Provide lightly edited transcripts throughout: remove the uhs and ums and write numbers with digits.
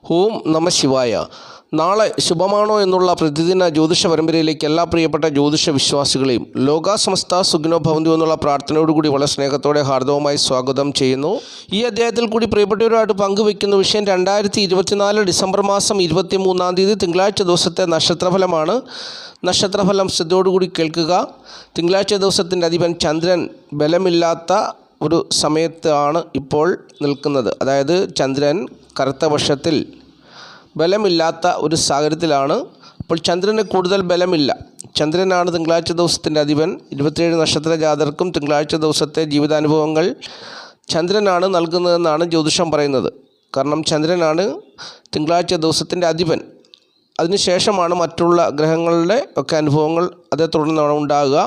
ഓം നമ ശിവായ. നാളെ ശുഭമാണോ എന്നുള്ള പ്രതിദിന ജ്യോതിഷ പരമ്പരയിലേക്ക് എല്ലാ പ്രിയപ്പെട്ട ജ്യോതിഷ വിശ്വാസികളെയും ലോകാസമസ്ത സുഖിനോ ഭവന്തു എന്നുള്ള പ്രാർത്ഥനയോടുകൂടി വളരെ സ്നേഹത്തോടെ ഹാർദവമായി സ്വാഗതം ചെയ്യുന്നു. ഈ അധ്യായത്തിൽ കൂടി പ്രിയപ്പെട്ടവരുമായിട്ട് പങ്കുവയ്ക്കുന്ന വിഷയം 2024 ഡിസംബർ മാസം 23-ാം തീയതി തിങ്കളാഴ്ച ദിവസത്തെ നക്ഷത്രഫലമാണ്. നക്ഷത്രഫലം ശ്രദ്ധയോടുകൂടി കേൾക്കുക. തിങ്കളാഴ്ച ദിവസത്തിൻ്റെ അധിപൻ ചന്ദ്രൻ ബലമില്ലാത്ത ഒരു സമയത്താണ് ഇപ്പോൾ നിൽക്കുന്നത്. അതായത് ചന്ദ്രൻ കറുത്ത പക്ഷത്തിൽ ബലമില്ലാത്ത ഒരു സാഹചര്യത്തിലാണ്. അപ്പോൾ ചന്ദ്രന് കൂടുതൽ ബലമില്ല. ചന്ദ്രനാണ് തിങ്കളാഴ്ച ദിവസത്തിൻ്റെ അധിപൻ. 27 നക്ഷത്ര ജാതർക്കും തിങ്കളാഴ്ച ദിവസത്തെ ജീവിതാനുഭവങ്ങൾ ചന്ദ്രനാണ് നൽകുന്നതെന്നാണ് ജ്യോതിഷം പറയുന്നത്. കാരണം ചന്ദ്രനാണ് തിങ്കളാഴ്ച ദിവസത്തിൻ്റെ അധിപൻ. അതിനുശേഷമാണ് മറ്റുള്ള ഗ്രഹങ്ങളുടെ ഒക്കെ അനുഭവങ്ങൾ അതേ തുടർന്നാണ് ഉണ്ടാകുക.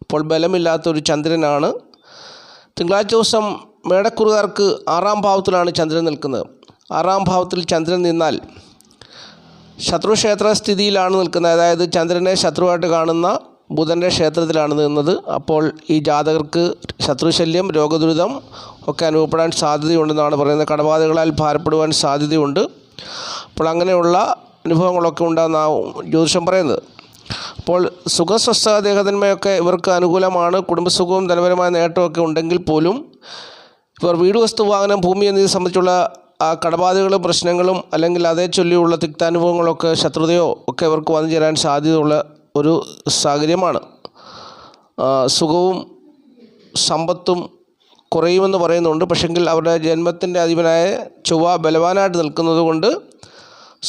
അപ്പോൾ ബലമില്ലാത്തൊരു ചന്ദ്രനാണ്. തിങ്കളാഴ്ച ദിവസം മേടക്കുറുകാർക്ക് 6-ാം ഭാവത്തിലാണ് ചന്ദ്രൻ നിൽക്കുന്നത്. 6-ാം ഭാവത്തിൽ ചന്ദ്രൻ നിന്നാൽ ശത്രുക്ഷേത്ര സ്ഥിതിയിലാണ് നിൽക്കുന്നത്. അതായത് ചന്ദ്രനെ ശത്രുവായിട്ട് കാണുന്ന ബുധൻ്റെ ക്ഷേത്രത്തിലാണ് നിന്നത്. അപ്പോൾ ഈ ജാതകർക്ക് ശത്രുശല്യം, രോഗദുരിതം ഒക്കെ അനുഭവപ്പെടാൻ സാധ്യതയുണ്ടെന്നാണ് പറയുന്നത്. കടബാധകളാൽ ഭാരപ്പെടുവാൻ സാധ്യതയുണ്ട്. അപ്പോൾ അങ്ങനെയുള്ള അനുഭവങ്ങളൊക്കെ ഉണ്ടാകുന്ന ജ്യോതിഷം പറയുന്നത്. അപ്പോൾ സുഖസ്വസ്ഥ ദേഹതന്മയൊക്കെ ഇവർക്ക് അനുകൂലമാണ്. കുടുംബസുഖവും ധനപരമായ നേട്ടമൊക്കെ ഉണ്ടെങ്കിൽ പോലും ഇവർ വീട്, വസ്തു, വാഹനം, ഭൂമി എന്നിവ സംബന്ധിച്ചുള്ള ആ കടബാധകളും പ്രശ്നങ്ങളും അല്ലെങ്കിൽ അതേ ചൊല്ലിയുള്ള തിക്താനുഭവങ്ങളൊക്കെ ശത്രുതയോ ഒക്കെ ഇവർക്ക് വന്നു ചേരാൻ സാധ്യതയുള്ള ഒരു സാഹചര്യമാണ്. സുഖവും സമ്പത്തും കുറയുമെന്ന് പറയുന്നുണ്ട്. പക്ഷെങ്കിൽ അവരുടെ ജന്മത്തിൻ്റെ അധിപനായ ചൊവ്വ ബലവാനായിട്ട് നിൽക്കുന്നത് കൊണ്ട്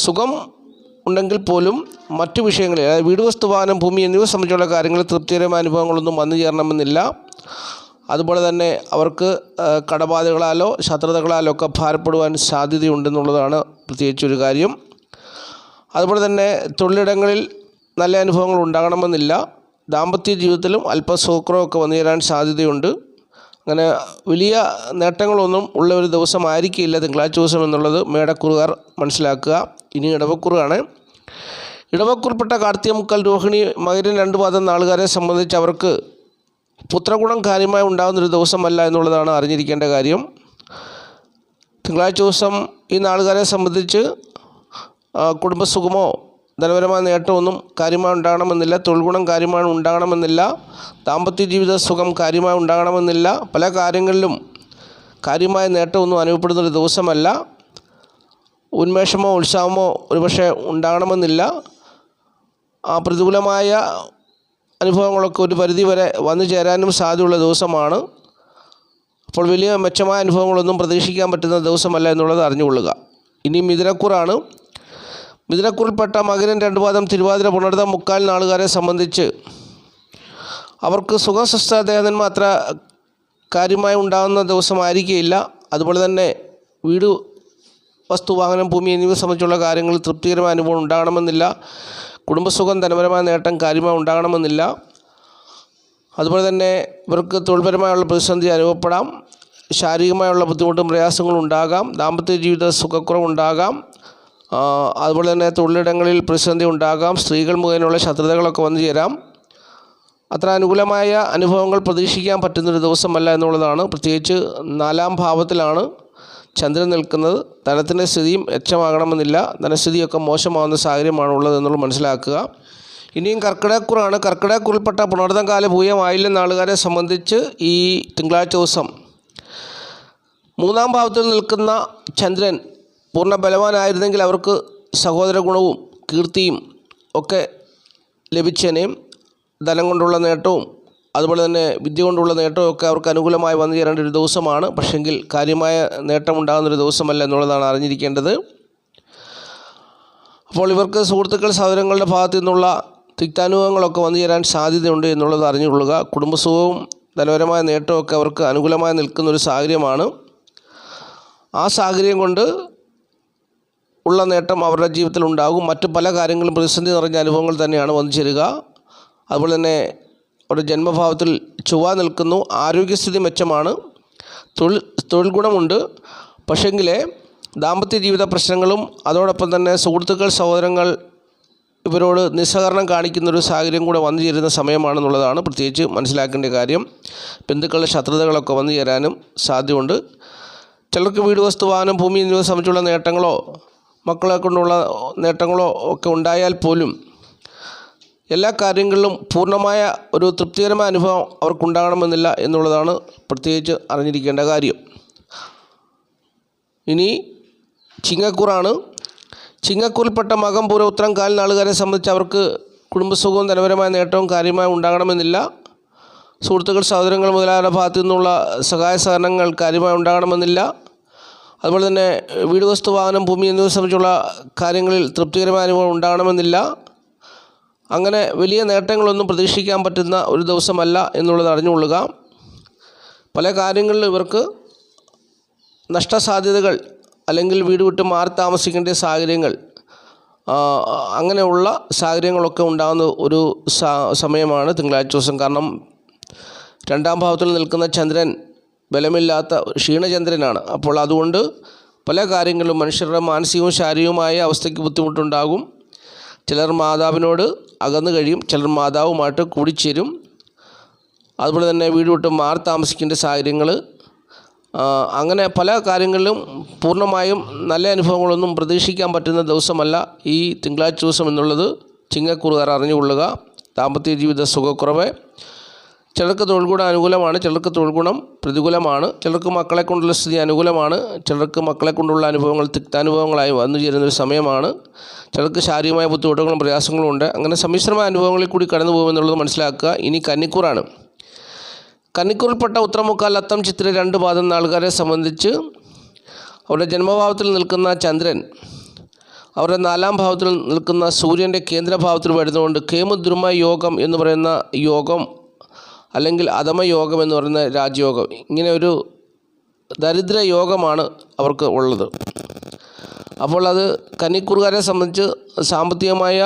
സുഖം ഉണ്ടെങ്കിൽ പോലും മറ്റു വിഷയങ്ങളിൽ, അതായത് വീട്, വസ്തു, വാഹനം, ഭൂമി എന്നിവ സംബന്ധിച്ചുള്ള കാര്യങ്ങളിൽ തൃപ്തികരമായ അനുഭവങ്ങളൊന്നും വന്നു ചേരണമെന്നില്ല. അതുപോലെ തന്നെ അവർക്ക് കടബാധകളാലോ ശത്രുതകളാലോ ഒക്കെ ഭാരപ്പെടുവാൻ സാധ്യതയുണ്ടെന്നുള്ളതാണ് പ്രത്യേകിച്ചൊരു കാര്യം. അതുപോലെ തന്നെ തൊഴിലിടങ്ങളിൽ നല്ല അനുഭവങ്ങൾ ഉണ്ടാകണമെന്നില്ല. ദാമ്പത്യ ജീവിതത്തിലും അല്പസുഖമൊക്കെ വന്നു ചേരാൻ സാധ്യതയുണ്ട്. അങ്ങനെ വലിയ നേട്ടങ്ങളൊന്നും ഉള്ള ഒരു ദിവസമായിരിക്കില്ല തിങ്കളാഴ്ച ദിവസം എന്നുള്ളത് മേടക്കുറുകാർ മനസ്സിലാക്കുക. ഇനി ഇടവക്കുറാണ്. ഇടവക്കുറിൽപ്പെട്ട കാർത്തിക, മുക്കാൽ, രോഹിണി, മകരം 2 പാദം നാളുകാരെ സംബന്ധിച്ച് അവർക്ക് പുത്രഗുണം കാര്യമായി ഉണ്ടാകുന്നൊരു ദിവസമല്ല എന്നുള്ളതാണ് അറിഞ്ഞിരിക്കേണ്ട കാര്യം. തിങ്കളാഴ്ച ദിവസം ഈ നാളുകാരെ സംബന്ധിച്ച് കുടുംബസുഖമോ ധനപരമായ നേട്ടമൊന്നും കാര്യമായി ഉണ്ടാകണമെന്നില്ല. തൊഴിൽ ഗുണം കാര്യമായി ഉണ്ടാകണമെന്നില്ല. ദാമ്പത്യ ജീവിത സുഖം കാര്യമായി ഉണ്ടാകണമെന്നില്ല. പല കാര്യങ്ങളിലും കാര്യമായ നേട്ടമൊന്നും അനുഭവപ്പെടുന്നൊരു ദിവസമല്ല. ഉന്മേഷമോ ഉത്സാഹമോ ഒരുപക്ഷെ ഉണ്ടാകണമെന്നില്ല. പ്രതികൂലമായ അനുഭവങ്ങളൊക്കെ ഒരു പരിധി വരെ വന്നു ചേരാനും സാധ്യതയുള്ള ദിവസമാണ്. അപ്പോൾ വലിയ മെച്ചമായ അനുഭവങ്ങളൊന്നും പ്രതീക്ഷിക്കാൻ പറ്റുന്ന ദിവസമല്ല എന്നുള്ളത് അറിഞ്ഞുകൊള്ളുക. ഇനി മിഥുനക്കുറാണ്. മിഥുനക്കുറിൽപ്പെട്ട മകരം 2 പാദം തിരുവാതിര, പുണർതം, മുക്കാൽ നാളുകാരെ സംബന്ധിച്ച് അവർക്ക് സുഖസ്വസ്ഥ ദേഹന്മാർ അത്ര കാര്യമായി ഉണ്ടാകുന്ന ദിവസമായിരിക്കുകയില്ല. അതുപോലെ തന്നെ വീട്, വസ്തു, വാഹനം, ഭൂമി എന്നിവ സംബന്ധിച്ചുള്ള കാര്യങ്ങളിൽ തൃപ്തികരമായ അനുഭവം ഉണ്ടാകണമെന്നില്ല. കുടുംബസുഖം, ധനപരമായ നേട്ടം കാര്യമായി ഉണ്ടാകണമെന്നില്ല. അതുപോലെ തന്നെ ഇവർക്ക് തൊഴിൽപരമായുള്ള പ്രതിസന്ധി അനുഭവപ്പെടാം. ശാരീരികമായുള്ള ബുദ്ധിമുട്ടും പ്രയാസങ്ങളും ഉണ്ടാകാം. ദാമ്പത്യ ജീവിത സുഖക്കുറവുണ്ടാകാം. അതുപോലെ തന്നെ തൊഴിലിടങ്ങളിൽ പ്രതിസന്ധി ഉണ്ടാകാം. സ്ത്രീകൾ മുഖേനയുള്ള ശത്രുതകളൊക്കെ വന്നു ചേരാം. അത്ര അനുകൂലമായ അനുഭവങ്ങൾ പ്രതീക്ഷിക്കാൻ പറ്റുന്നൊരു ദിവസമല്ല എന്നുള്ളതാണ്. പ്രത്യേകിച്ച് 4-ാം ഭാവത്തിലാണ് ചന്ദ്രൻ നിൽക്കുന്നത്. ധനത്തിൻ്റെ സ്ഥിതിയും മെച്ചമാകണമെന്നില്ല. ധനസ്ഥിതിയൊക്കെ മോശമാകുന്ന സാഹചര്യമാണ് ഉള്ളത് എന്നുള്ളത് മനസ്സിലാക്കുക. ഇനിയും കർക്കിടകക്കുറാണ്. കർക്കിടകക്കുറിൽപ്പെട്ട പുണർതം, കാല, പൂയം, ആയില്യം നാളുകാരെ സംബന്ധിച്ച് ഈ തിങ്കളാഴ്ച ദിവസം 3-ാം ഭാവത്തിൽ നിൽക്കുന്ന ചന്ദ്രൻ പൂർണ്ണ ബലവാനായിരുന്നെങ്കിൽ അവർക്ക് സഹോദര ഗുണവും കീർത്തിയും ഒക്കെ ലഭിച്ചേനേയും ധനം കൊണ്ടുള്ള നേട്ടവും അതുപോലെ തന്നെ വിദ്യ കൊണ്ടുള്ള നേട്ടവും ഒക്കെ അവർക്ക് അനുകൂലമായി വന്നു ചേരേണ്ട ഒരു ദിവസമാണ്. പക്ഷെങ്കിൽ കാര്യമായ നേട്ടമുണ്ടാകുന്നൊരു ദിവസമല്ല എന്നുള്ളതാണ് അറിഞ്ഞിരിക്കേണ്ടത്. അപ്പോൾ ഇവർക്ക് സുഹൃത്തുക്കൾ, സഹോദരങ്ങളുടെ ഭാഗത്തു നിന്നുള്ള തിക്താനുഭവങ്ങളൊക്കെ വന്നു ചേരാൻ സാധ്യതയുണ്ട് എന്നുള്ളത് അറിഞ്ഞുകൊള്ളുക. കുടുംബസുഖവും ധനപരമായ നേട്ടമൊക്കെ അവർക്ക് അനുകൂലമായി നിൽക്കുന്നൊരു സാഹചര്യമാണ്. ആ സാഹചര്യം കൊണ്ട് ഉള്ള നേട്ടം അവരുടെ ജീവിതത്തിൽ ഉണ്ടാകും. മറ്റു പല കാര്യങ്ങളും പ്രതിസന്ധി നിറഞ്ഞ അനുഭവങ്ങൾ തന്നെയാണ് വന്നു ചേരുക. അതുപോലെ തന്നെ അവരുടെ ജന്മഭാവത്തിൽ ചൊവ്വ നിൽക്കുന്നു. ആരോഗ്യസ്ഥിതി മെച്ചമാണ്. തൊഴിൽ ഗുണമുണ്ട്. പക്ഷെങ്കിൽ ദാമ്പത്യ ജീവിത പ്രശ്നങ്ങളും അതോടൊപ്പം തന്നെ സുഹൃത്തുക്കൾ, സഹോദരങ്ങൾ ഇവരോട് നിസ്സഹകരണം കാണിക്കുന്നൊരു സാഹചര്യം കൂടെ വന്നു ചേരുന്ന സമയമാണെന്നുള്ളതാണ് പ്രത്യേകിച്ച് മനസ്സിലാക്കേണ്ട കാര്യം. ബന്ധുക്കളുടെ ശത്രുതകളൊക്കെ വന്നു ചേരാനും സാധ്യതയുണ്ട്. ചിലർക്ക് വീട്, വസ്തു, വാഹനം, ഭൂമി എന്നിവ സംബന്ധിച്ചുള്ള നേട്ടങ്ങളോ മക്കളെ കൊണ്ടുള്ള നേട്ടങ്ങളോ ഒക്കെ ഉണ്ടായാൽ പോലും എല്ലാ കാര്യങ്ങളിലും പൂർണ്ണമായ ഒരു തൃപ്തികരമായ അനുഭവം അവർക്കുണ്ടാകണമെന്നില്ല എന്നുള്ളതാണ് പ്രത്യേകിച്ച് അറിഞ്ഞിരിക്കേണ്ട കാര്യം. ഇനി ചിങ്ങക്കൂറാണ്. ചിങ്ങക്കൂറിൽപ്പെട്ട മകം പൂരം ഉത്രം കാൽ നാളുകാരെ സംബന്ധിച്ച് അവർക്ക് കുടുംബസുഖവും ധനപരമായ നേട്ടവും കാര്യമായി ഉണ്ടാകണമെന്നില്ല. സുഹൃത്തുക്കൾ, സഹോദരങ്ങൾ മുതലായവരുടെ ഭാഗത്തു നിന്നുള്ള സഹായ സഹകരണങ്ങൾ കാര്യമായി ഉണ്ടാകണമെന്നില്ല. അതുപോലെ തന്നെ വീട്, വസ്തു, വാഹനം, ഭൂമി എന്നിവ സംബന്ധിച്ചുള്ള കാര്യങ്ങളിൽ തൃപ്തികരമായ അനുഭവം ഉണ്ടാകണമെന്നില്ല. അങ്ങനെ വലിയ നേട്ടങ്ങളൊന്നും പ്രതീക്ഷിക്കാൻ പറ്റുന്ന ഒരു ദിവസമല്ല എന്നുള്ളത് അറിഞ്ഞുകൊള്ളുക. പല കാര്യങ്ങളിലും ഇവർക്ക് നഷ്ടസാധ്യതകൾ അല്ലെങ്കിൽ വീട് വിട്ട് മാറി താമസിക്കേണ്ട സാഹചര്യങ്ങൾ, അങ്ങനെയുള്ള സാഹചര്യങ്ങളൊക്കെ ഉണ്ടാകുന്ന ഒരു സമയമാണ് തിങ്കളാഴ്ച ദിവസം. കാരണം 2ാം ഭാവത്തിൽ നിൽക്കുന്ന ചന്ദ്രൻ ബലമില്ലാത്ത ക്ഷീണചന്ദ്രനാണ്. അപ്പോൾ അതുകൊണ്ട് പല കാര്യങ്ങളിലും മനുഷ്യരുടെ മാനസികവും ശാരീരികവുമായ അവസ്ഥയ്ക്ക് ബുദ്ധിമുട്ടുണ്ടാകും. ചിലർ മാതാവിനോട് അകന്നു കഴിയും, ചിലർ മാതാവുമായിട്ട് കൂടിച്ചേരും. അതുപോലെ തന്നെ വീട് വിട്ട് മാറി താമസിക്കേണ്ട സാഹചര്യങ്ങൾ, അങ്ങനെ പല കാര്യങ്ങളിലും പൂർണ്ണമായും നല്ല അനുഭവങ്ങളൊന്നും പ്രതീക്ഷിക്കാൻ പറ്റുന്ന ദിവസമല്ല ഈ തിങ്കളാഴ്ച ദിവസം എന്നുള്ളത് ചിങ്ങക്കൂറുകാർ അറിഞ്ഞുകൊള്ളുക. ദാമ്പത്യ ജീവിത സുഖക്കുറവ്, ചിലർക്ക് തൊഴിൽ ഗുണം അനുകൂലമാണ്, ചിലർക്ക് തൊഴിൽ ഗുണം പ്രതികൂലമാണ്. ചിലർക്ക് മക്കളെ കൊണ്ടുള്ള സ്ഥിതി അനുകൂലമാണ്, ചിലർക്ക് മക്കളെ കൊണ്ടുള്ള അനുഭവങ്ങൾ തിക്താനുഭവങ്ങളായി വന്നു ചേരുന്നൊരു സമയമാണ്. ചിലർക്ക് ശാരീരികമായ ബുദ്ധിമുട്ടുകളും പ്രയാസങ്ങളും ഉണ്ട്. അങ്ങനെ സമ്മിശ്രമായ അനുഭവങ്ങളിൽ കൂടി കടന്നു പോകുമെന്നുള്ളത് മനസ്സിലാക്കുക. ഇനി കന്നിക്കൂറാണ്. കന്നിക്കൂറിൽപ്പെട്ട ഉത്രമുക്കാൽ, അത്തം, ചിത്തിര 2 പാദം നാളുകാരെ സംബന്ധിച്ച് അവരുടെ ജന്മഭാവത്തിൽ നിൽക്കുന്ന ചന്ദ്രൻ അവരുടെ 4ാം ഭാവത്തിൽ നിൽക്കുന്ന സൂര്യൻ്റെ കേന്ദ്രഭാവത്തിൽ വരുന്നതുകൊണ്ട് കേമുദ്രുമ യോഗം എന്ന് പറയുന്ന യോഗം, അല്ലെങ്കിൽ അധമയോഗം എന്ന് പറയുന്ന രാജയോഗം, ഇങ്ങനെ ഒരു ദരിദ്ര യോഗമാണ് അവർക്ക് ഉള്ളത്. അപ്പോൾ അത് കന്നിക്കൂറുകാരെ സംബന്ധിച്ച് സാമ്പത്തികമായ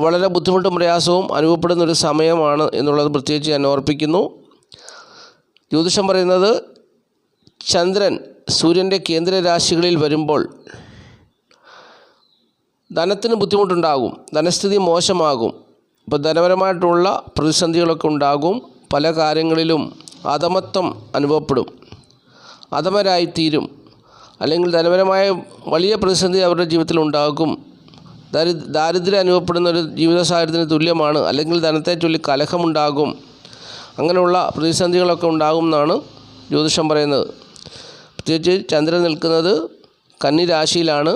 വളരെ ബുദ്ധിമുട്ടും പ്രയാസവും അനുഭവപ്പെടുന്നൊരു സമയമാണ് എന്നുള്ളത് പ്രത്യേകിച്ച് ഞാൻ ഓർപ്പിക്കുന്നു. ജ്യോതിഷം പറയുന്നത് ചന്ദ്രൻ സൂര്യൻ്റെ കേന്ദ്ര രാശികളിൽ വരുമ്പോൾ ധനത്തിന് ബുദ്ധിമുട്ടുണ്ടാകും, ധനസ്ഥിതി മോശമാകും. ഇപ്പോൾ ധനപരമായിട്ടുള്ള പ്രതിസന്ധികളൊക്കെ ഉണ്ടാകും. പല കാര്യങ്ങളിലും അധമത്വം അനുഭവപ്പെടും, അധമരായിത്തീരും. അല്ലെങ്കിൽ ധനപരമായ വലിയ പ്രതിസന്ധി അവരുടെ ജീവിതത്തിൽ ഉണ്ടാകും. ദാരിദ്ര്യം അനുഭവപ്പെടുന്ന ഒരു ജീവിത സാഹചര്യത്തിന് തുല്യമാണ്. അല്ലെങ്കിൽ ധനത്തെ ചൊല്ലി കലഹമുണ്ടാകും. അങ്ങനെയുള്ള പ്രതിസന്ധികളൊക്കെ ഉണ്ടാകും എന്നാണ് ജ്യോതിഷം പറയുന്നത്. പ്രത്യേകിച്ച് ചന്ദ്രൻ നിൽക്കുന്നത് കന്നി രാശിയിലാണ്.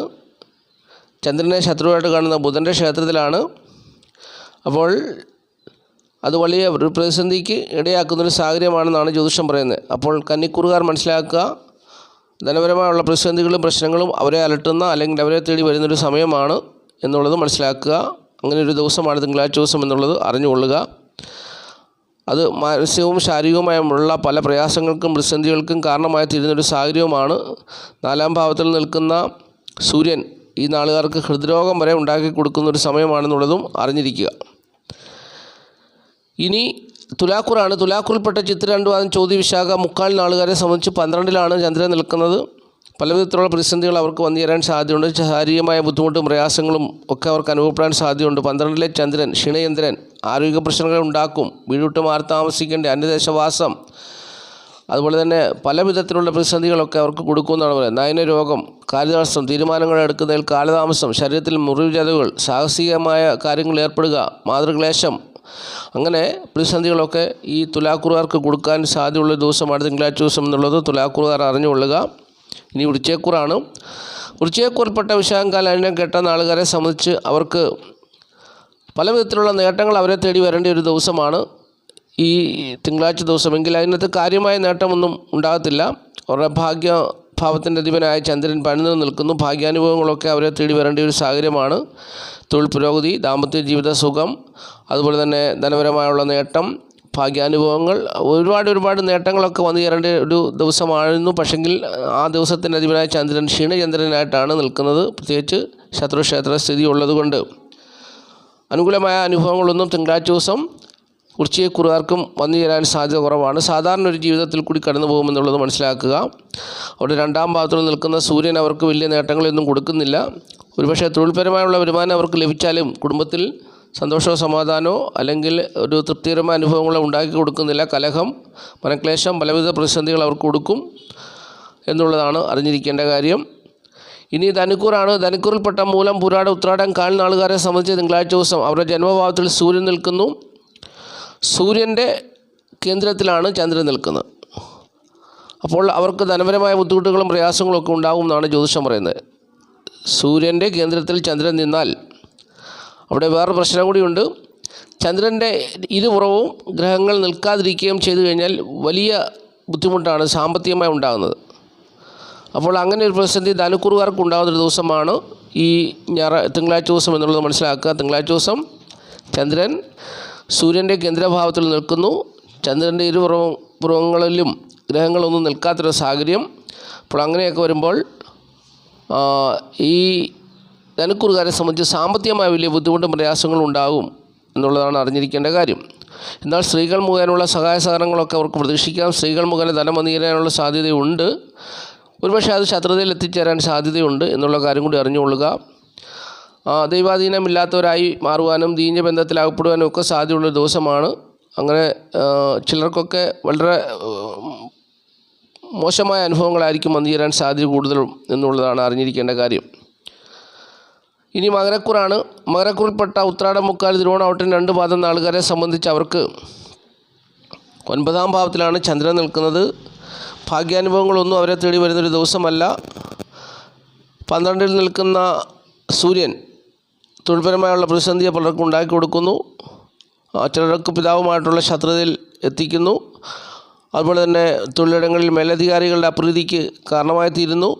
ചന്ദ്രനെ ശത്രുവായിട്ട് കാണുന്ന ബുധൻ്റെ ക്ഷേത്രത്തിലാണ്. അപ്പോൾ അത് വലിയ ഒരു പ്രതിസന്ധിക്ക് ഇടയാക്കുന്നൊരു സാഹചര്യമാണെന്നാണ് ജ്യോതിഷം പറയുന്നത്. അപ്പോൾ കന്നിക്കൂറുകാർ മനസ്സിലാക്കുക, ധനപരമായുള്ള പ്രതിസന്ധികളും പ്രശ്നങ്ങളും അവരെ അലട്ടുന്ന അല്ലെങ്കിൽ അവരെ തേടി വരുന്നൊരു സമയമാണ് എന്നുള്ളത് മനസ്സിലാക്കുക. അങ്ങനെ ഒരു ദിവസമാണ് തിങ്കളാഴ്ച ദിവസം എന്നുള്ളത് അറിഞ്ഞുകൊള്ളുക. അത് മാനസികവും ശാരീരികവുമായുള്ള പല പ്രയാസങ്ങൾക്കും പ്രതിസന്ധികൾക്കും കാരണമായി തീരുന്നൊരു സാഹചര്യവുമാണ്. 4ാം ഭാവത്തിൽ നിൽക്കുന്ന സൂര്യൻ ഈ നാളുകാർക്ക് ഹൃദ്രോഗം വരെ ഉണ്ടാക്കി കൊടുക്കുന്നൊരു സമയമാണെന്നുള്ളതും അറിഞ്ഞിരിക്കുക. ഇനി തുലാക്കൂറാണ്. തുലാക്കൂറിൽപ്പെട്ട ചിത്തിര 2 പാദം, ചോതി, വിശാഖ, മുക്കാൽ നാളുകാരെ സംബന്ധിച്ച് 12ലാണ് ചന്ദ്രൻ നിൽക്കുന്നത്. പല വിധത്തിലുള്ള പ്രതിസന്ധികൾ അവർക്ക് വന്നു ചേരാൻ സാധ്യതയുണ്ട്. ശാരീരികമായ ബുദ്ധിമുട്ടും പ്രയാസങ്ങളും ഒക്കെ അവർക്ക് അനുഭവപ്പെടാൻ സാധ്യതയുണ്ട്. 12ലെ ചന്ദ്രൻ ക്ഷീണചന്ദ്രൻ ആരോഗ്യ പ്രശ്നങ്ങൾ ഉണ്ടാക്കും. വീട് വിട്ട് മാറി താമസിക്കേണ്ട, അന്യദേശവാസം, അതുപോലെ തന്നെ പല വിധത്തിലുള്ള പ്രതിസന്ധികളൊക്കെ അവർക്ക് കൊടുക്കുമെന്നാണ് പറയുന്നത്. നയനരോഗം, കാര്യതടസ്സം, തീരുമാനങ്ങൾ എടുക്കുന്നതിൽ കാലതാമസം, ശരീരത്തിൽ മുറിവുചതവുകൾ, സാഹസികമായ കാര്യങ്ങളിൽ ഏർപ്പെടുക, മാതൃക്ലേശം, അങ്ങനെ പ്രതിസന്ധികളൊക്കെ ഈ തുലാക്കൂറുകാർക്ക് കൊടുക്കാൻ സാധ്യതയുള്ള ദിവസമാണ് തിങ്കളാഴ്ച ദിവസം എന്നുള്ളത് തുലാക്കൂറുകാർ അറിഞ്ഞുകൊള്ളുക. ഇനി വൃശ്ചികക്കൂറാണ്. വൃശ്ചികക്കൂറിൽപ്പെട്ട വിശാഖം അതിനെ കേട്ട നാളുകാരെ സംബന്ധിച്ച് അവർക്ക് പല വിധത്തിലുള്ള നേട്ടങ്ങൾ അവരെ തേടി വരേണ്ട ഒരു ദിവസമാണ് ഈ തിങ്കളാഴ്ച ദിവസമെങ്കിൽ അതിനകത്ത് കാര്യമായ നേട്ടമൊന്നും ഉണ്ടാകത്തില്ല. അവരുടെ ഭാഗ്യഭാവത്തിൻ്റെ അധിപനായ ചന്ദ്രൻ പണിതു നിൽക്കുന്നു. ഭാഗ്യാനുഭവങ്ങളൊക്കെ അവരെ തേടി വരേണ്ട ഒരു സാഹചര്യമാണ്. തൊഴിൽ പുരോഗതി, ദാമ്പത്യ ജീവിത സുഖം, അതുപോലെ തന്നെ ധനപരമായുള്ള നേട്ടം, ഭാഗ്യാനുഭവങ്ങൾ, ഒരുപാട് നേട്ടങ്ങളൊക്കെ വന്നു ചേരേണ്ട ഒരു ദിവസമായിരുന്നു. പക്ഷെങ്കിൽ ആ ദിവസത്തിൻ്റെ അധിപനായ ചന്ദ്രൻ ക്ഷീണചന്ദ്രനായിട്ടാണ് നിൽക്കുന്നത്. പ്രത്യേകിച്ച് ശത്രുക്ഷേത്ര സ്ഥിതി ഉള്ളതുകൊണ്ട് അനുകൂലമായ അനുഭവങ്ങളൊന്നും തിങ്കളാഴ്ച ദിവസം വൃശ്ചികക്കൂറുകാർക്കും വന്നു ചേരാൻ സാധ്യത കുറവാണ്. സാധാരണ ഒരു ജീവിതത്തിൽ കൂടി കടന്നു പോകുമെന്നുള്ളത് മനസ്സിലാക്കുക. അവിടെ 2ാം ഭാവത്തിൽ നിൽക്കുന്ന സൂര്യൻ അവർക്ക് വലിയ നേട്ടങ്ങളൊന്നും കൊടുക്കുന്നില്ല. ഒരുപക്ഷെ തൊഴിൽപരമായുള്ള വരുമാനം അവർക്ക് ലഭിച്ചാലും കുടുംബത്തിൽ സന്തോഷമോ സമാധാനമോ അല്ലെങ്കിൽ ഒരു തൃപ്തികരമായ അനുഭവങ്ങളോ ഉണ്ടാക്കി കൊടുക്കുന്നില്ല. കലഹം, മനക്ലേശം, പലവിധ പ്രതിസന്ധികൾ അവർക്ക് കൊടുക്കും എന്നുള്ളതാണ് അറിഞ്ഞിരിക്കേണ്ട കാര്യം. ഇനി ധനുക്കൂറാണ്. ധനുക്കൂറിൽപ്പെട്ട മൂലം, പുരാട, ഉത്രാടം, കാൽനാളുകാരെ സംബന്ധിച്ച് തിങ്കളാഴ്ച ദിവസം അവരുടെ ജന്മഭാവത്തിൽ സൂര്യൻ നിൽക്കുന്നു. സൂര്യൻ്റെ കേന്ദ്രത്തിലാണ് ചന്ദ്രൻ നിൽക്കുന്നത്. അപ്പോൾ അവർക്ക് ധനപരമായ ബുദ്ധിമുട്ടുകളും പ്രയാസങ്ങളും ഒക്കെ ഉണ്ടാകും എന്നാണ് ജ്യോതിഷം പറയുന്നത്. സൂര്യൻ്റെ കേന്ദ്രത്തിൽ ചന്ദ്രൻ നിന്നാൽ അവിടെ വേറൊരു പ്രശ്നം കൂടിയുണ്ട്. ചന്ദ്രൻ്റെ ഇരുപുറവും ഗ്രഹങ്ങൾ നിൽക്കാതിരിക്കുകയും ചെയ്തു കഴിഞ്ഞാൽ വലിയ ബുദ്ധിമുട്ടാണ് സാമ്പത്തികമായി ഉണ്ടാകുന്നത്. അപ്പോൾ അങ്ങനെ ഒരു പ്രതിസന്ധി ധനുക്കൂറുകാർക്ക് ഉണ്ടാകുന്നൊരു ദിവസമാണ് ഈ തിങ്കളാഴ്ച ദിവസം എന്നുള്ളത് മനസ്സിലാക്കുക. തിങ്കളാഴ്ച ദിവസം ചന്ദ്രൻ സൂര്യൻ്റെ കേന്ദ്രഭാവത്തിൽ നിൽക്കുന്നു. ചന്ദ്രൻ്റെ ഇരുപുറങ്ങളിലും ഗ്രഹങ്ങളൊന്നും നിൽക്കാത്തൊരു സാഹചര്യം. അപ്പോൾ അങ്ങനെയൊക്കെ വരുമ്പോൾ ഈ ധനുക്കൂറുകാരെ സംബന്ധിച്ച് സാമ്പത്തികമായ വലിയ ബുദ്ധിമുട്ടും പ്രയാസങ്ങളും ഉണ്ടാകും എന്നുള്ളതാണ് അറിഞ്ഞിരിക്കേണ്ട കാര്യം. എന്നാൽ സ്ത്രീകൾ മുഖേനയുള്ള സഹായ സഹകരണങ്ങളൊക്കെ അവർക്ക് പ്രതീക്ഷിക്കാം. സ്ത്രീകൾ മുഖേന ധനം വന്നുചേരാനുള്ള സാധ്യതയുണ്ട്. ഒരുപക്ഷെ അത് ശത്രുതയിൽ എത്തിച്ചേരാൻ സാധ്യതയുണ്ട് എന്നുള്ള കാര്യം കൂടി അറിഞ്ഞുകൊള്ളുക. ദൈവാധീനമില്ലാത്തവരായി മാറുവാനും ദീന ബന്ധത്തിലാകപ്പെടുവാനും ഒക്കെ സാധ്യതയുള്ളൊരു ദിവസമാണ്. അങ്ങനെ ചിലർക്കൊക്കെ വളരെ മോശമായ അനുഭവങ്ങളായിരിക്കും വന്നു ചേരാൻ സാധ്യത കൂടുതലും എന്നുള്ളതാണ് അറിഞ്ഞിരിക്കേണ്ട കാര്യം. ഇനി മകരക്കൂറാണ്. മകരക്കൂറിൽപ്പെട്ട ഉത്രാടം, മുക്കാൽ, തിരുവോണം, ഔട്ടം 2 പാദം നാളുകാരെ സംബന്ധിച്ച് അവർക്ക് 9ാം ഭാവത്തിലാണ് ചന്ദ്രൻ നിൽക്കുന്നത്. ഭാഗ്യാനുഭവങ്ങളൊന്നും അവരെ തേടി വരുന്നൊരു ദിവസമല്ല. 12ൽ നിൽക്കുന്ന സൂര്യൻ തൊഴിൽപരമായുള്ള പ്രതിസന്ധിയെ പലർക്കും ഉണ്ടാക്കി കൊടുക്കുന്നു. ചിലർക്ക് പിതാവുമായിട്ടുള്ള ശത്രുതയിൽ എത്തിക്കുന്നു. അതുപോലെ തന്നെ തൊഴിലിടങ്ങളിൽ മേലധികാരികളുടെ അപ്രീതിക്ക് കാരണമായി തീരുന്നു.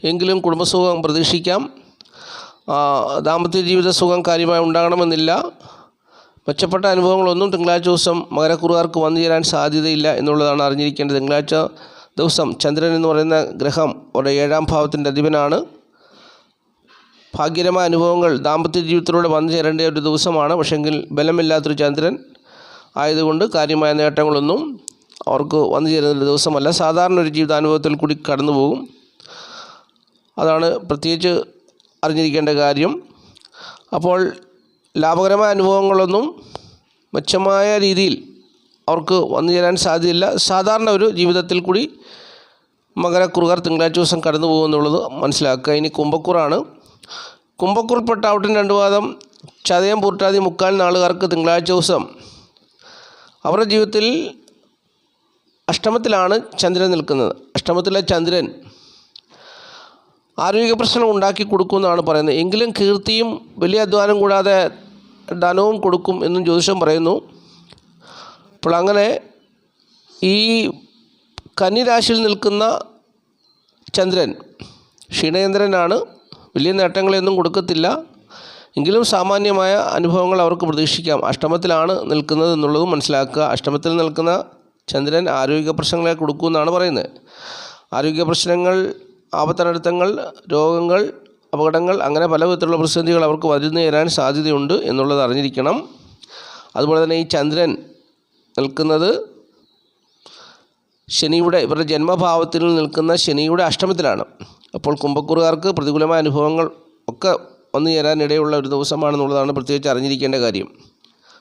എങ്കിലും കുടുംബസുഖം പ്രതീക്ഷിക്കാം. ദാമ്പത്യ ജീവിത സുഖം കാര്യമായി ഉണ്ടാകണമെന്നില്ല. മെച്ചപ്പെട്ട അനുഭവങ്ങളൊന്നും തിങ്കളാഴ്ച ദിവസം മകരക്കൂറുകാർക്ക് വന്നു ചേരാൻ സാധ്യതയില്ല എന്നുള്ളതാണ് അറിഞ്ഞിരിക്കേണ്ടത്. തിങ്കളാഴ്ച ദിവസം ചന്ദ്രൻ എന്ന് പറയുന്ന ഗ്രഹം അവരുടെ 7ാം ഭാവത്തിൻ്റെ അധിപനാണ്. ഭാഗ്യകരമായ അനുഭവങ്ങൾ ദാമ്പത്യ ജീവിതത്തിലൂടെ വന്നു ചേരേണ്ട ഒരു ദിവസമാണ്. പക്ഷെങ്കിൽ ബലമില്ലാത്തൊരു ചന്ദ്രൻ ആയതുകൊണ്ട് കാര്യമായ നേട്ടങ്ങളൊന്നും അവർക്ക് വന്നു ചേരുന്നൊരു ദിവസമല്ല. സാധാരണ ഒരു ജീവിതാനുഭവത്തിൽ കൂടി കടന്നു പോകും. അതാണ് പ്രത്യേകിച്ച് അറിഞ്ഞിരിക്കേണ്ട കാര്യം. അപ്പോൾ ലാഭകരമായ അനുഭവങ്ങളൊന്നും മെച്ചമായ രീതിയിൽ അവർക്ക് വന്നു ചേരാൻ സാധ്യതയില്ല. സാധാരണ ഒരു ജീവിതത്തിൽ കൂടി മകരക്കൂറുകാർ തിങ്കളാഴ്ച ദിവസം കടന്നു പോകുമെന്നുള്ളത് മനസ്സിലാക്കുക. ഇനി കുംഭക്കൂറാണ്. കുംഭക്കൂറിൽപ്പെട്ട ഔട്ടം 2 പാദം, ചതയം, പൂർട്ടാതി, മുക്കാൽ നാളുകാർക്ക് തിങ്കളാഴ്ച ദിവസം അവരുടെ ജീവിതത്തിൽ അഷ്ടമത്തിലാണ് ചന്ദ്രൻ നിൽക്കുന്നത്. അഷ്ടമത്തിലെ ചന്ദ്രൻ ആരോഗ്യ പ്രശ്നം ഉണ്ടാക്കി കൊടുക്കുമെന്നാണ് പറയുന്നത്. എങ്കിലും കീർത്തിയും വലിയ അധ്വാനം കൂടാതെ ധനവും കൊടുക്കും എന്നും ജ്യോതിഷം പറയുന്നു. അപ്പോൾ അങ്ങനെ ഈ കന്നിരാശിയിൽ നിൽക്കുന്ന ചന്ദ്രൻ ക്ഷീണേന്ദ്രനാണ്. വലിയ നേട്ടങ്ങളൊന്നും കൊടുക്കത്തില്ല. എങ്കിലും സാമാന്യമായ അനുഭവങ്ങൾ അവർക്ക് പ്രതീക്ഷിക്കാം. അഷ്ടമത്തിലാണ് നിൽക്കുന്നത് എന്നുള്ളതും മനസ്സിലാക്കുക. അഷ്ടമത്തിൽ നിൽക്കുന്ന ചന്ദ്രൻ ആരോഗ്യ പ്രശ്നങ്ങളെ കൊടുക്കുമെന്നാണ് പറയുന്നത്. ആരോഗ്യ പ്രശ്നങ്ങൾ, ആപത്തനർത്ഥങ്ങൾ, രോഗങ്ങൾ, അപകടങ്ങൾ, അങ്ങനെ പല വിധത്തിലുള്ള പ്രതിസന്ധികൾ അവർക്ക് വരുന്നു ചേരാൻ സാധ്യതയുണ്ട് എന്നുള്ളത് അറിഞ്ഞിരിക്കണം. അതുപോലെ തന്നെ ഈ ചന്ദ്രൻ നിൽക്കുന്നത് ശനിയുടെ, ഇവരുടെ ജന്മഭാവത്തിൽ നിൽക്കുന്ന ശനിയുടെ അഷ്ടമത്തിലാണ്. അപ്പോൾ കുംഭക്കൂറുകാർക്ക് പ്രതികൂലമായ അനുഭവങ്ങൾ ഒക്കെ വന്നു ചേരാനിടയുള്ള ഒരു ദിവസമാണെന്നുള്ളതാണ് പ്രത്യേകിച്ച് അറിഞ്ഞിരിക്കേണ്ട കാര്യം.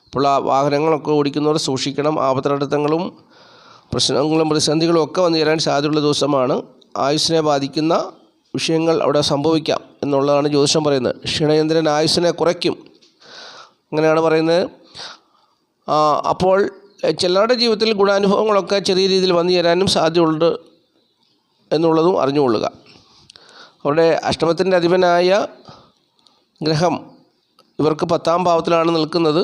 അപ്പോൾ ആ വാഹനങ്ങളൊക്കെ ഓടിക്കുന്നവർ സൂക്ഷിക്കണം. ആപത്തനർത്ഥങ്ങളും പ്രശ്നങ്ങളും പ്രതിസന്ധികളും ഒക്കെ വന്നു ചേരാൻ സാധ്യതയുള്ള ദിവസമാണ്. ആയുസ്സിനെ ബാധിക്കുന്ന വിഷയങ്ങൾ അവിടെ സംഭവിക്കാം എന്നുള്ളതാണ് ജ്യോതിഷം പറയുന്നത്. ക്ഷീണേന്ദ്രൻ ആയുസ്സിനെ കുറയ്ക്കും, അങ്ങനെയാണ് പറയുന്നത്. അപ്പോൾ ചിലരുടെ ജീവിതത്തിൽ ഗുണാനുഭവങ്ങളൊക്കെ ചെറിയ രീതിയിൽ വന്നു ചേരാനും സാധ്യതയുണ്ട് എന്നുള്ളതും അറിഞ്ഞുകൊള്ളുക. അവരുടെ അഷ്ടമത്തിൻ്റെ അധിപനായ ഗ്രഹം ഇവർക്ക് 10ാം ഭാവത്തിലാണ് നിൽക്കുന്നത്.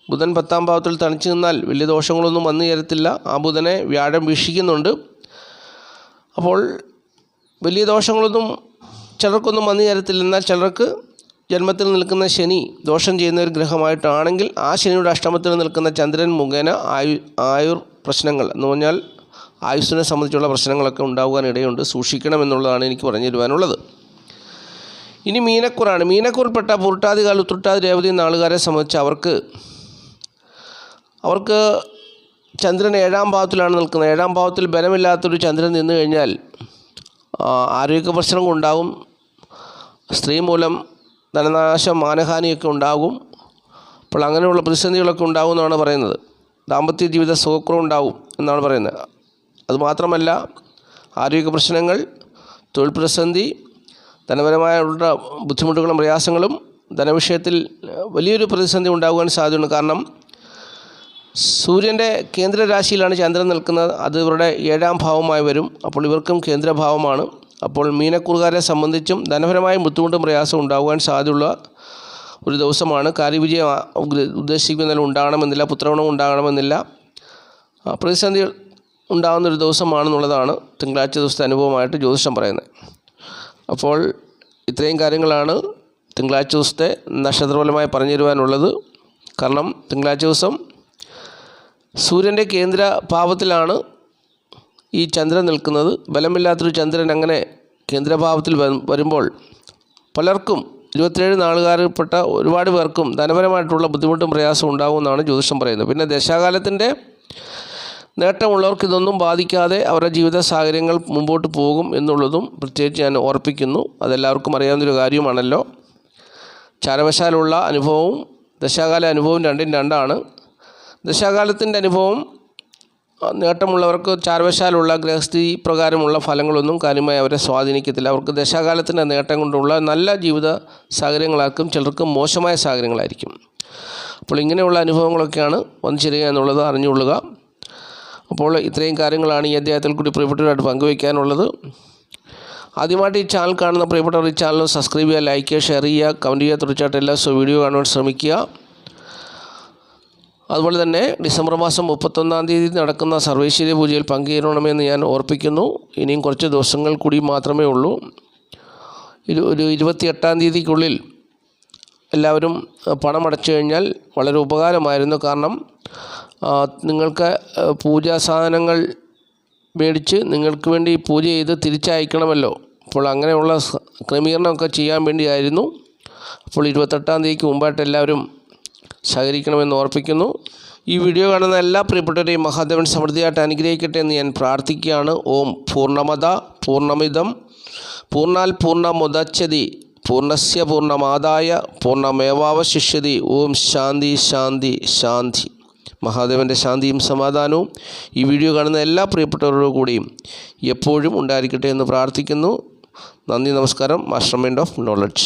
ബുധൻ 10ാം ഭാവത്തിൽ തണിച്ചു നിന്നാൽ വലിയ ദോഷങ്ങളൊന്നും വന്നു ചേരത്തില്ല. ആ ബുധനെ വ്യാഴം വീക്ഷിക്കുന്നുണ്ട്. അപ്പോൾ വലിയ ദോഷങ്ങളൊന്നും ചിലർക്കൊന്നും വന്നു ചേരത്തില്ല. എന്നാൽ ചിലർക്ക് ജന്മത്തിൽ നിൽക്കുന്ന ശനി ദോഷം ചെയ്യുന്ന ഒരു ഗ്രഹമായിട്ടാണെങ്കിൽ ആ ശനിയുടെ അഷ്ടമത്തിൽ നിൽക്കുന്ന ചന്ദ്രൻ മുഖേന ആയുർ പ്രശ്നങ്ങൾ എന്ന് പറഞ്ഞാൽ ആയുസ്സിനെ സംബന്ധിച്ചുള്ള പ്രശ്നങ്ങളൊക്കെ ഉണ്ടാകാൻ ഇടയുണ്ട്. സൂക്ഷിക്കണമെന്നുള്ളതാണ് എനിക്ക് പറഞ്ഞു തരുവാനുള്ളത്. ഇനി മീനക്കൂറാണ്. മീനക്കൂറിൽപ്പെട്ട പൂർട്ടാതി, കാൽ, ഉത്രട്ടാതി, രേവതി നാളുകാരെ സംബന്ധിച്ച് അവർക്ക് ചന്ദ്രൻ 7ാം ഭാവത്തിലാണ് നിൽക്കുന്നത്. 7ാം ഭാവത്തിൽ ബലമില്ലാത്തൊരു ചന്ദ്രൻ നിന്ന് കഴിഞ്ഞാൽ ആരോഗ്യ പ്രശ്നങ്ങൾ ഉണ്ടാകും. സ്ത്രീ മൂലം ധനനാശം, മാനഹാനിയൊക്കെ ഉണ്ടാകും. അപ്പോൾ അങ്ങനെയുള്ള പ്രതിസന്ധികളൊക്കെ ഉണ്ടാകും എന്നാണ് പറയുന്നത്. ദാമ്പത്യ ജീവിത സുഖക്കുറവ് ഉണ്ടാകും എന്നാണ് പറയുന്നത്. അതുമാത്രമല്ല, ആരോഗ്യ പ്രശ്നങ്ങൾ, തൊഴിൽ പ്രതിസന്ധി, ധനപരമായുള്ള ബുദ്ധിമുട്ടുകളും പ്രയാസങ്ങളും ധനവിഷയത്തിൽ വലിയൊരു പ്രതിസന്ധി ഉണ്ടാകുവാൻ സാധ്യതയുണ്ട്. കാരണം സൂര്യൻ്റെ കേന്ദ്രരാശിയിലാണ് ചന്ദ്രൻ നിൽക്കുന്നത്. അത് ഇവരുടെ 7ാം ഭാവമായി വരും. അപ്പോൾ ഇവർക്കും കേന്ദ്രഭാവമാണ്. അപ്പോൾ മീനക്കൂറുകാരെ സംബന്ധിച്ചും ധനപരമായ ബുദ്ധിമുട്ടും പ്രയാസവും ഉണ്ടാകുവാൻ സാധ്യതയുള്ള ഒരു ദിവസമാണ്. കാര്യവിജയം ഉദ്ദേശിക്കുന്നതിൽ ഉണ്ടാകണമെന്നില്ല, പുത്രഗുണം ഉണ്ടാകണമെന്നില്ല, പ്രതിസന്ധി ഉണ്ടാകുന്നൊരു ദിവസമാണെന്നുള്ളതാണ് തിങ്കളാഴ്ച ദിവസത്തെ അനുഭവമായിട്ട് ജ്യോതിഷം പറയുന്നത്. അപ്പോൾ ഇത്രയും കാര്യങ്ങളാണ് തിങ്കളാഴ്ച ദിവസത്തെ നക്ഷത്രഫലമായി പറഞ്ഞു തരുവാനുള്ളത്. കാരണം തിങ്കളാഴ്ച ദിവസം സൂര്യൻ്റെ കേന്ദ്ര ഭാവത്തിലാണ് ഈ ചന്ദ്രൻ നിൽക്കുന്നത്. ബലമില്ലാത്തൊരു ചന്ദ്രൻ അങ്ങനെ കേന്ദ്രഭാവത്തിൽ വരുമ്പോൾ പലർക്കും 27 നാളുകാരിൽപ്പെട്ട ഒരുപാട് പേർക്കും ധനപരമായിട്ടുള്ള ബുദ്ധിമുട്ടും പ്രയാസവും ഉണ്ടാകുമെന്നാണ് ജ്യോതിഷം പറയുന്നത്. പിന്നെ ദശാകാലത്തിൻ്റെ നേട്ടമുള്ളവർക്ക് ഇതൊന്നും ബാധിക്കാതെ അവരുടെ ജീവിത സാഹചര്യങ്ങൾ മുമ്പോട്ട് പോകും എന്നുള്ളതും പ്രത്യേകിച്ച് ഞാൻ ഓർപ്പിക്കുന്നു. അതെല്ലാവർക്കും അറിയാവുന്നൊരു കാര്യമാണല്ലോ. ചാരവശാലുള്ള അനുഭവവും ദശാകാല അനുഭവവും രണ്ടും രണ്ടാണ്. ദശാകാലത്തിൻ്റെ അനുഭവം നേട്ടമുള്ളവർക്ക് ചാരവശാലുള്ള ഗ്രഹസ്ഥിതി പ്രകാരമുള്ള ഫലങ്ങളൊന്നും കാര്യമായി അവരെ സ്വാധീനിക്കത്തില്ല. അവർക്ക് ദശാകാലത്തിൻ്റെ നേട്ടം കൊണ്ടുള്ള നല്ല ജീവിത സാഹചര്യങ്ങളായിരിക്കും, ചിലർക്ക് മോശമായ സാഹചര്യങ്ങളായിരിക്കും. അപ്പോൾ ഇങ്ങനെയുള്ള അനുഭവങ്ങളൊക്കെയാണ് വന്നു ചേരുക എന്നുള്ളത് അറിഞ്ഞുകൊള്ളുക. അപ്പോൾ ഇത്രയും കാര്യങ്ങളാണ് ഈ അധ്യായത്തിൽ കൂടി പ്രിയപ്പെട്ടവരായിട്ട് പങ്കുവയ്ക്കാനുള്ളത്. ആദ്യമായിട്ട് ഈ ചാനൽ കാണുന്ന പ്രിയപ്പെട്ടവർ ഈ ചാനൽ സബ്സ്ക്രൈബ് ചെയ്യുക, ലൈക്ക് ചെയ്യുക, ഷെയർ ചെയ്യുക, കമൻറ്റ് ചെയ്യുക, തീർച്ചയായിട്ടും എല്ലാ വീഡിയോ കാണുവാൻ ശ്രമിക്കുക. അതുപോലെ തന്നെ ഡിസംബർ മാസം 31-ാം തീയതി നടക്കുന്ന സർവൈശ്വര്യ പൂജയിൽ പങ്കുചേരണമെന്ന് ഞാൻ ഓർപ്പിക്കുന്നു. ഇനിയും കുറച്ച് ദിവസങ്ങൾ കൂടി മാത്രമേ ഉള്ളൂ. ഒരു 28-ാം തീയതിക്കുള്ളിൽ എല്ലാവരും പണം അടച്ചു കഴിഞ്ഞാൽ വളരെ ഉപകാരമായിരുന്നു. കാരണം നിങ്ങൾക്ക് പൂജാ സാധനങ്ങൾ മേടിച്ച് നിങ്ങൾക്ക് വേണ്ടി പൂജ ചെയ്ത് തിരിച്ചയക്കണമല്ലോ. അപ്പോൾ അങ്ങനെയുള്ള ക്രമീകരണമൊക്കെ ചെയ്യാൻ വേണ്ടിയായിരുന്നു. അപ്പോൾ 28-ാം തീയതിക്ക് മുമ്പായിട്ട് എല്ലാവരും സഹകരിക്കണമെന്ന് ഓർപ്പിക്കുന്നു. ഈ വീഡിയോ കാണുന്ന എല്ലാ പ്രിയപ്പെട്ടവരെയും മഹാദേവൻ സമൃദ്ധിയായിട്ട് അനുഗ്രഹിക്കട്ടെ എന്ന് ഞാൻ പ്രാർത്ഥിക്കുകയാണ്. ഓം പൂർണ്ണമദ പൂർണ്ണമിദം പൂർണ്ണാൽ പൂർണ്ണമുദച്യതി പൂർണ്ണസ്യ പൂർണ്ണമാദായ പൂർണ്ണമേവാവശിഷ്യതി. ഓം ശാന്തി ശാന്തി ശാന്തി. മഹാദേവൻ്റെ ശാന്തിയും സമാധാനവും ഈ വീഡിയോ കാണുന്ന എല്ലാ പ്രിയപ്പെട്ടവരോടും കൂടിയും എപ്പോഴും ഉണ്ടായിരിക്കട്ടെ എന്ന് പ്രാർത്ഥിക്കുന്നു. നന്ദി, നമസ്കാരം. Master mind of knowledge.